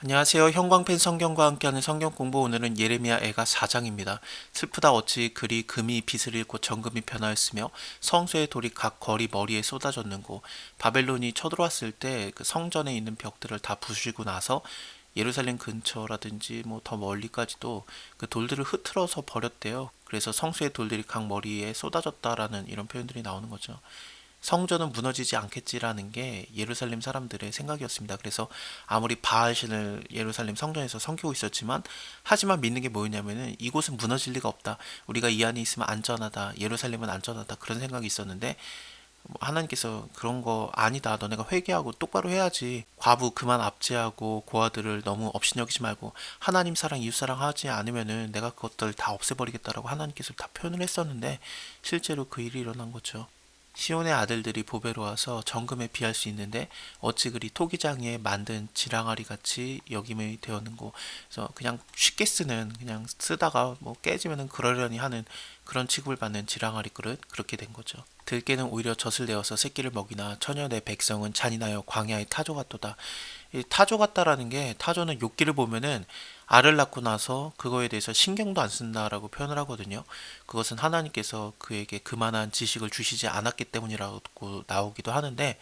안녕하세요. 형광펜 성경과 함께하는 성경 공부 오늘은 예레미야 애가 4장입니다. 슬프다 어찌 그리 금이 빛을 잃고 정금이 변하였으며 성소의 돌이 각 거리 머리에 쏟아졌는고 바벨론이 쳐들어왔을 때 그 성전에 있는 벽들을 다 부수고 나서 예루살렘 근처라든지 뭐 더 멀리까지도 그 돌들을 흐트러서 버렸대요. 그래서 성소의 돌들이 각 머리에 쏟아졌다라는 이런 표현들이 나오는 거죠. 성전은 무너지지 않겠지라는 게 예루살렘 사람들의 생각이었습니다. 그래서 아무리 바알신을 예루살렘 성전에서 섬기고 있었지만 하지만 믿는 게 뭐였냐면은 이곳은 무너질 리가 없다. 우리가 이 안에 있으면 안전하다. 예루살렘은 안전하다. 그런 생각이 있었는데 하나님께서 그런 거 아니다. 너네가 회개하고 똑바로 해야지. 과부 그만 압제하고 고아들을 너무 업신여기지 말고 하나님 사랑 이웃 사랑 하지 않으면은 내가 그것들 다 없애버리겠다라고 하나님께서 다 표현을 했었는데 실제로 그 일이 일어난 거죠. 시온의 아들들이 보배로 와서 정금에 비할 수 있는데 어찌 그리 토기장이에 만든 지랑아리 같이 여김이 되었는고. 그래서 그냥 쉽게 쓰는, 그냥 쓰다가 뭐 깨지면은 그러려니 하는 그런 취급을 받는 지랑아리 그릇, 그렇게 된 거죠. 들깨는 오히려 젖을 내어서 새끼를 먹이나 처녀 내 백성은 잔인하여 광야의 타조 같도다. 이 타조 같다라는 게, 타조는 욥기를 보면은 알을 낳고 나서 그거에 대해서 신경도 안 쓴다라고 표현을 하거든요. 그것은 하나님께서 그에게 그만한 지식을 주시지 않았기 때문이라고 나오기도 하는데,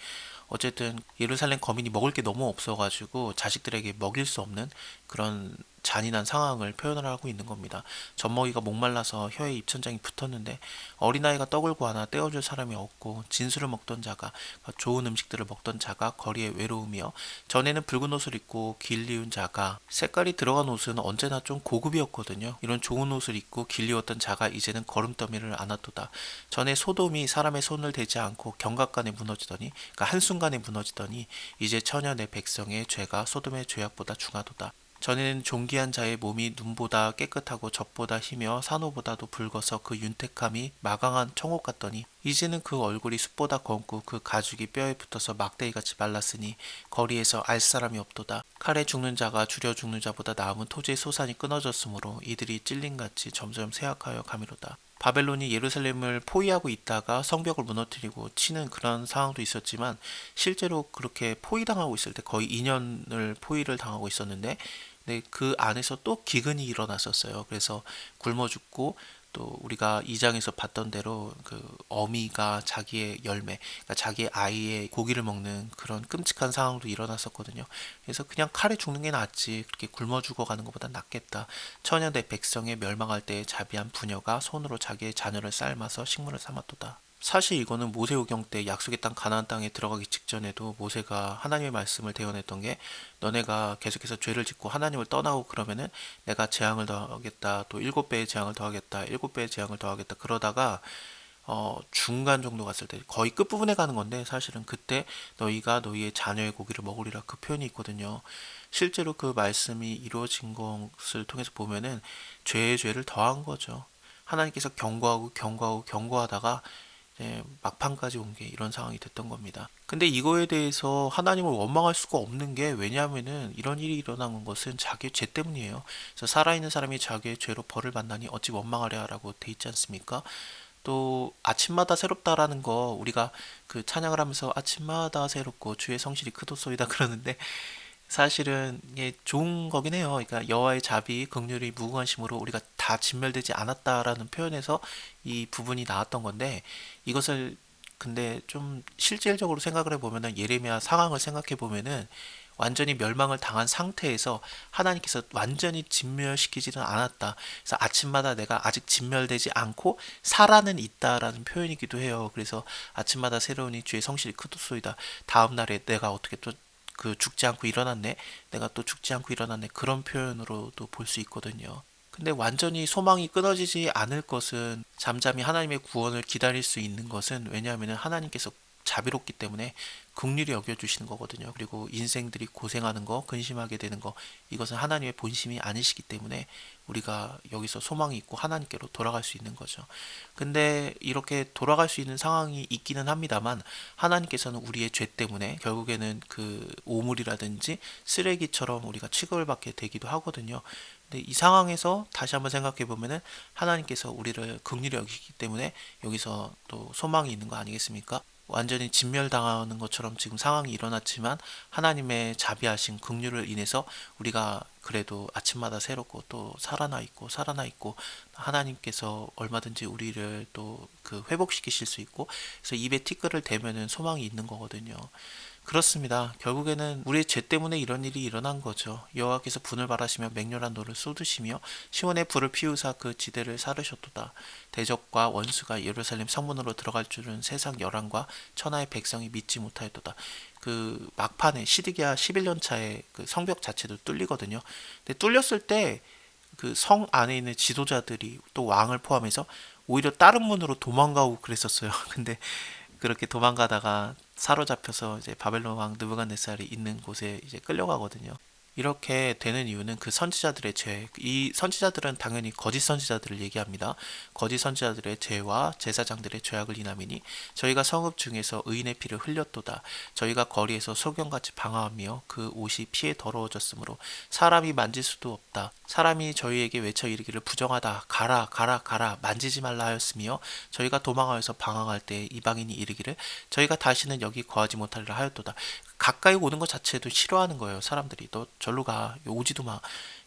어쨌든 예루살렘 거민이 먹을 게 너무 없어가지고 자식들에게 먹일 수 없는 그런 잔인한 상황을 표현을 하고 있는 겁니다. 젖먹이가 목말라서 혀에 입천장이 붙었는데 어린아이가 떡을 구하나 떼어줄 사람이 없고, 진수를 먹던 자가, 좋은 음식들을 먹던 자가 거리에 외로우며, 전에는 붉은 옷을 입고 길리운 자가, 색깔이 들어간 옷은 언제나 좀 고급이었거든요. 이런 좋은 옷을 입고 길리웠던 자가 이제는 걸음더미를 안았도다. 전에 소돔이 사람의 손을 대지 않고 경각간에 무너지더니, 그러니까 한순간에 무너지더니 이제 처녀 내 백성의 죄가 소돔의 죄악보다 중하도다. 전에는 존귀한 자의 몸이 눈보다 깨끗하고 젖보다 희며 산호보다도 붉어서 그 윤택함이 마강한 청옥 같더니 이제는 그 얼굴이 숯보다 검고 그 가죽이 뼈에 붙어서 막대기같이 말랐으니 거리에서 알 사람이 없도다. 칼에 죽는 자가 줄여 죽는 자보다 나음은 토지의 소산이 끊어졌으므로 이들이 찔림같이 점점 쇠약하여 가미로다. 바벨론이 예루살렘을 포위하고 있다가 성벽을 무너뜨리고 치는 그런 상황도 있었지만, 실제로 그렇게 포위당하고 있을 때 거의 2년을 포위를 당하고 있었는데, 네, 그 안에서 또 기근이 일어났었어요. 그래서 굶어 죽고, 또 우리가 2장에서 봤던 대로 그 어미가 자기의 열매, 그러니까 자기의 아이의 고기를 먹는 그런 끔찍한 상황도 일어났었거든요. 그래서 그냥 칼에 죽는 게 낫지, 그렇게 굶어 죽어가는 것보다 낫겠다. 처녀 내 백성의 멸망할 때에 자비한 부녀가 손으로 자기의 자녀를 삶아서 식물을 삼았도다. 사실 이거는 모세오경 때 약속의 땅 가나안 땅에 들어가기 직전에도 모세가 하나님의 말씀을 대언했던 게, 너네가 계속해서 죄를 짓고 하나님을 떠나고 그러면은 내가 재앙을 더하겠다, 또 7배의 재앙을 더하겠다, 7배의 재앙을 더하겠다, 그러다가 중간 정도 갔을 때 거의 끝부분에 가는 건데, 사실은 그때 너희가 너희의 자녀의 고기를 먹으리라, 그 표현이 있거든요. 실제로 그 말씀이 이루어진 것을 통해서 보면은 죄의 죄를 더한 거죠. 하나님께서 경고하고 경고하고 경고하다가 막판까지 온 게 이런 상황이 됐던 겁니다. 근데 이거에 대해서 하나님을 원망할 수가 없는 게, 왜냐하면은 이런 일이 일어난 것은 자기의 죄 때문이에요. 그래서 살아있는 사람이 자기의 죄로 벌을 받나니 어찌 원망하랴라고 돼 있지 않습니까? 또 아침마다 새롭다라는 거, 우리가 그 찬양을 하면서 아침마다 새롭고 주의 성실이 크도소이다 그러는데, 사실은 이게 좋은 거긴 해요. 그러니까 여호와의 자비, 긍휼이 무궁하심으로 우리가 다 진멸되지 않았다라는 표현에서 이 부분이 나왔던 건데, 이것을 근데 좀 실질적으로 생각을 해보면은, 예레미야 상황을 생각해 보면은 완전히 멸망을 당한 상태에서 하나님께서 완전히 진멸시키지는 않았다. 그래서 아침마다 내가 아직 진멸되지 않고 살아는 있다라는 표현이기도 해요. 그래서 아침마다 새로우니 주의 성실이 크도소이다. 다음 날에 내가 어떻게 또 그 죽지 않고 일어났네, 내가 또 죽지 않고 일어났네, 그런 표현으로도 볼 수 있거든요. 근데 완전히 소망이 끊어지지 않을 것은, 잠잠히 하나님의 구원을 기다릴 수 있는 것은, 왜냐하면 하나님께서 자비롭기 때문에 긍휼히 여겨주시는 거거든요. 그리고 인생들이 고생하는 거, 근심하게 되는 거, 이것은 하나님의 본심이 아니시기 때문에 우리가 여기서 소망이 있고 하나님께로 돌아갈 수 있는 거죠. 근데 이렇게 돌아갈 수 있는 상황이 있기는 합니다만, 하나님께서는 우리의 죄 때문에 결국에는 그 오물이라든지 쓰레기처럼 우리가 취급을 받게 되기도 하거든요. 근데 이 상황에서 다시 한번 생각해 보면은, 하나님께서 우리를 긍휼히 여기기 때문에 여기서 또 소망이 있는 거 아니겠습니까? 완전히 진멸당하는 것처럼 지금 상황이 일어났지만 하나님의 자비하신 긍휼을 인해서 우리가 그래도 아침마다 새롭고 또 살아나 있고 하나님께서 얼마든지 우리를 또 그 회복시키실 수 있고 그래서 입에 티끌을 대면은 소망이 있는 거거든요. 그렇습니다. 결국에는 우리의 죄 때문에 이런 일이 일어난 거죠. 여호와께서 분을 발하시며 맹렬한 노를 쏟으시며 시온의 불을 피우사 그 지대를 사르셨도다. 대적과 원수가 예루살렘 성문으로 들어갈 줄은 세상 열왕과 천하의 백성이 믿지 못하였도다. 그 막판에 시드기야 11년 차에 그 성벽 자체도 뚫리거든요. 근데 뚫렸을 때 그 성 안에 있는 지도자들이 또 왕을 포함해서 오히려 다른 문으로 도망가고 그랬었어요. 근데 그렇게 도망가다가 사로잡혀서 이제 바벨론 왕 느부갓네살이 있는 곳에 이제 끌려가거든요. 이렇게 되는 이유는 그 선지자들의 죄, 이 선지자들은 당연히 거짓 선지자들을 얘기합니다. 거짓 선지자들의 죄와 제사장들의 죄악을 인함이니 저희가 성읍 중에서 의인의 피를 흘렸도다. 저희가 거리에서 소경같이 방황하며 그 옷이 피에 더러워졌으므로 사람이 만질 수도 없다. 사람이 저희에게 외쳐 이르기를 부정하다. 가라 가라 가라 만지지 말라 하였으며 저희가 도망하여서 방황할 때 이방인이 이르기를 저희가 다시는 여기 거하지 못하리라 하였도다. 가까이 오는 것 자체도 싫어하는 거예요. 사람들이 너 절로 가 오지도 마.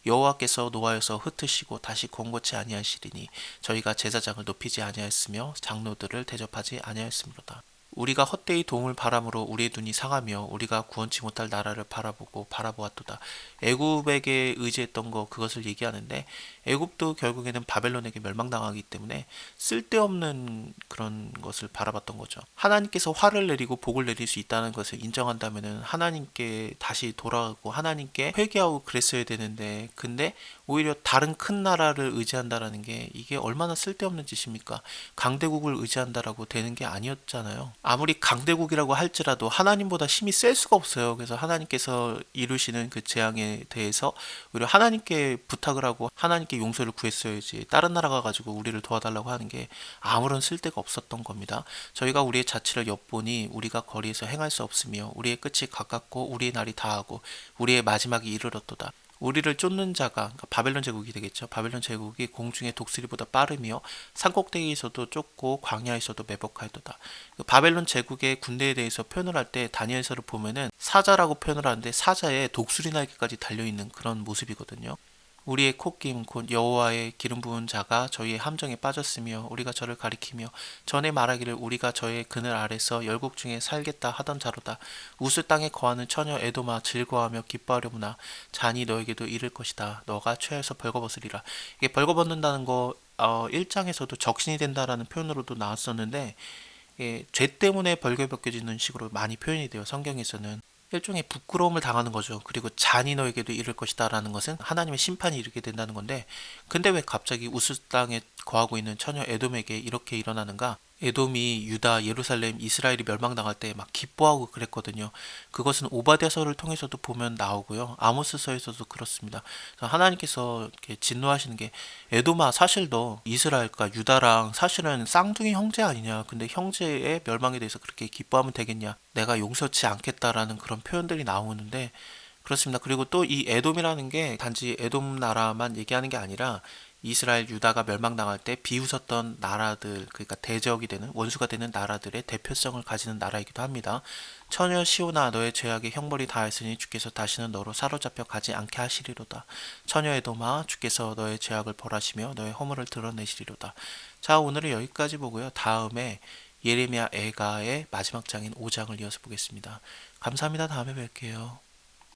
여호와께서 노하여서 흩으시고 다시 공고치 아니하시리니 저희가 제사장을 높이지 아니하였으며 장로들을 대접하지 아니하였으므로다. 우리가 헛되이 도움을 바람으로 우리의 눈이 상하며 우리가 구원치 못할 나라를 바라보고 바라보았도다. 애굽에게 의지했던 거 그것을 얘기하는데 애굽도 결국에는 바벨론에게 멸망당하기 때문에 쓸데없는 그런 것을 바라봤던 거죠. 하나님께서 화를 내리고 복을 내릴 수 있다는 것을 인정한다면은 하나님께 다시 돌아가고 하나님께 회개하고 그랬어야 되는데 근데 오히려 다른 큰 나라를 의지한다라는 게 이게 얼마나 쓸데없는 짓입니까? 강대국을 의지한다라고 되는 게 아니었잖아요. 아무리 강대국이라고 할지라도 하나님보다 힘이 셀 수가 없어요. 그래서 하나님께서 이루시는 그 재앙에 대해서 오히려 하나님께 부탁을 하고 하나님께 용서를 구했어야지 다른 나라가 가지고 우리를 도와달라고 하는 게 아무런 쓸데가 없었던 겁니다. 저희가 우리의 자취를 엿보니 우리가 거리에서 행할 수 없으며 우리의 끝이 가깝고 우리의 날이 다하고 우리의 마지막이 이르렀도다. 우리를 쫓는 자가 그러니까 바벨론 제국이 되겠죠. 바벨론 제국이 공중의 독수리보다 빠르며 산꼭대기에서도 쫓고 광야에서도 매복하였도다. 그 바벨론 제국의 군대에 대해서 표현을 할 때 다니엘서를 보면은 사자라고 표현을 하는데 사자에 독수리 날개까지 달려 있는 그런 모습이거든요. 우리의 콧김 곧 여호와의 기름 부은 자가 저희의 함정에 빠졌으며 우리가 저를 가리키며 전에 말하기를 우리가 저의 그늘 아래서 열국 중에 살겠다 하던 자로다. 우스 땅에 거하는 처녀 에도마 즐거워하며 기뻐하려무나 잔이 너에게도 이를 것이다. 너가 최하에서 벌거벗으리라. 이게 벌거벗는다는 거 1장에서도 적신이 된다라는 표현으로도 나왔었는데 죄 때문에 벌거벗겨지는 식으로 많이 표현이 돼요. 성경에서는. 일종의 부끄러움을 당하는 거죠. 그리고 잔이 너에게도 이를 것이다 라는 것은 하나님의 심판이 이르게 된다는 건데 근데 왜 갑자기 우스 땅에 거하고 있는 처녀 에돔에게 이렇게 일어나는가? 에돔이 유다, 예루살렘, 이스라엘이 멸망당할 때 막 기뻐하고 그랬거든요. 그것은 오바댜서를 통해서도 보면 나오고요. 아모스서에서도 그렇습니다. 하나님께서 이렇게 진노하시는 게 에돔아 사실 너 이스라엘과 유다랑 사실은 쌍둥이 형제 아니냐. 근데 형제의 멸망에 대해서 그렇게 기뻐하면 되겠냐. 내가 용서치 않겠다라는 그런 표현들이 나오는데 그렇습니다. 그리고 또 이 에돔이라는 게 단지 에돔 나라만 얘기하는 게 아니라 이스라엘 유다가 멸망당할 때 비웃었던 나라들 그러니까 대적이 되는 원수가 되는 나라들의 대표성을 가지는 나라이기도 합니다. 처녀 시온아 너의 죄악의 형벌이 다했으니 주께서 다시는 너로 사로잡혀 가지 않게 하시리로다. 처녀 에돔아 주께서 너의 죄악을 벌하시며 너의 허물을 드러내시리로다. 자 오늘은 여기까지 보고요. 다음에 예레미야 애가의 마지막 장인 5장을 이어서 보겠습니다. 감사합니다. 다음에 뵐게요.